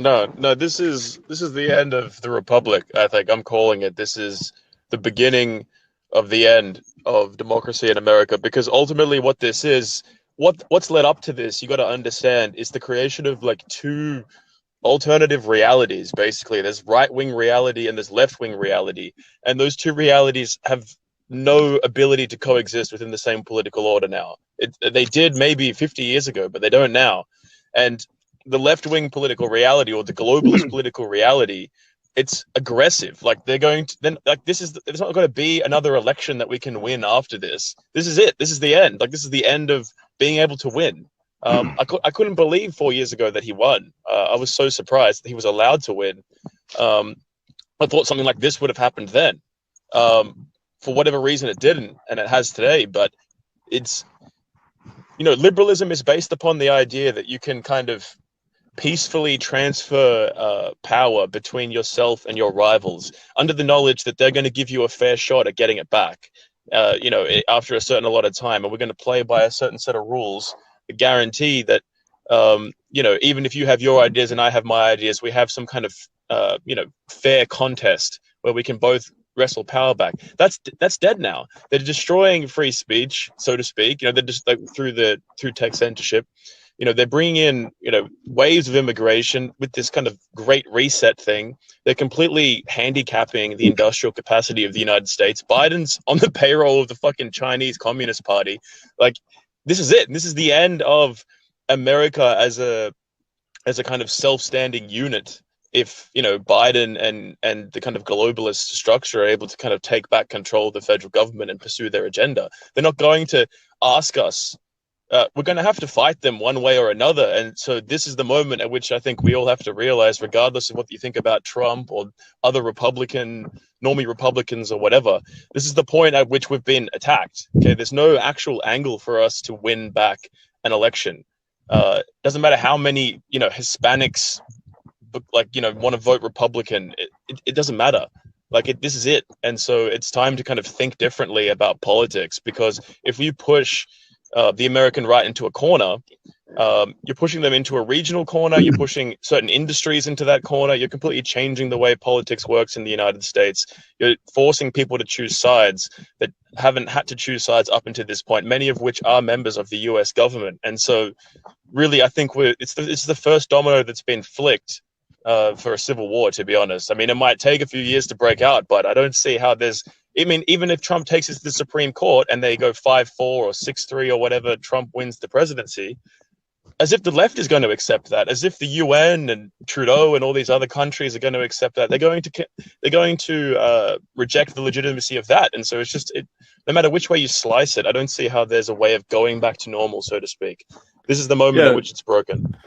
No. This is the end of the republic. I think I'm calling it. This is the beginning of the end of democracy in America. Because ultimately, what this is, what's led up to this, you got to understand, is the creation of like two alternative realities. Basically, there's right wing reality and there's left wing reality, and those two realities have no ability to coexist within the same political order now. They did maybe 50 years ago, but they don't now. And the left wing political reality, or the globalist political reality, it's aggressive. Like they're going to then, like, there's not going to be another election that we can win after this. This is it. This is the end. Like, this is the end of being able to win. I couldn't believe 4 years ago that he won. I was so surprised that he was allowed to win. I thought something like this would have happened then. For whatever reason, it didn't, and it has today. But it's, liberalism is based upon the idea that you can kind of peacefully transfer power between yourself and your rivals under the knowledge that they're going to give you a fair shot at getting it back, after a certain allotted time. And we're going to play by a certain set of rules that guarantee that, even if you have your ideas and I have my ideas, we have some kind of, fair contest where we can both wrestle power back. That's dead now. They're destroying free speech, so to speak. They're just like through tech censorship. They're bringing in, waves of immigration with this kind of great reset thing. They're completely handicapping the industrial capacity of the United States. Biden's on the payroll of the fucking Chinese Communist Party. Like, this is it. This is the end of America as a kind of self-standing unit. If, Biden and the kind of globalist structure are able to kind of take back control of the federal government and pursue their agenda, they're not going to ask us. We're going to have to fight them one way or another. And so this is the moment at which I think we all have to realize, regardless of what you think about Trump or other normie Republicans or whatever, this is the point at which we've been attacked. Okay, there's no actual angle for us to win back an election. Doesn't matter how many, Hispanics, want to vote Republican. It doesn't matter. This is it. And so it's time to kind of think differently about politics, because if you push the American right into a corner, you're pushing them into a regional corner, you're pushing certain industries into that corner, you're completely changing the way politics works in the United States. You're forcing people to choose sides that haven't had to choose sides up until this point, many of which are members of the US government. And so really, I think it's the first domino that's been flicked for a civil war, to be honest. I mean, it might take a few years to break out, but I don't see how even if Trump takes it to the Supreme Court and they go 5-4 or 6-3 or whatever, Trump wins the presidency, as if the left is going to accept that, as if the UN and Trudeau and all these other countries are going to accept that. They're going to reject the legitimacy of that. And so it's just, no matter which way you slice it, I don't see how there's a way of going back to normal, so to speak. This is the moment at which it's broken.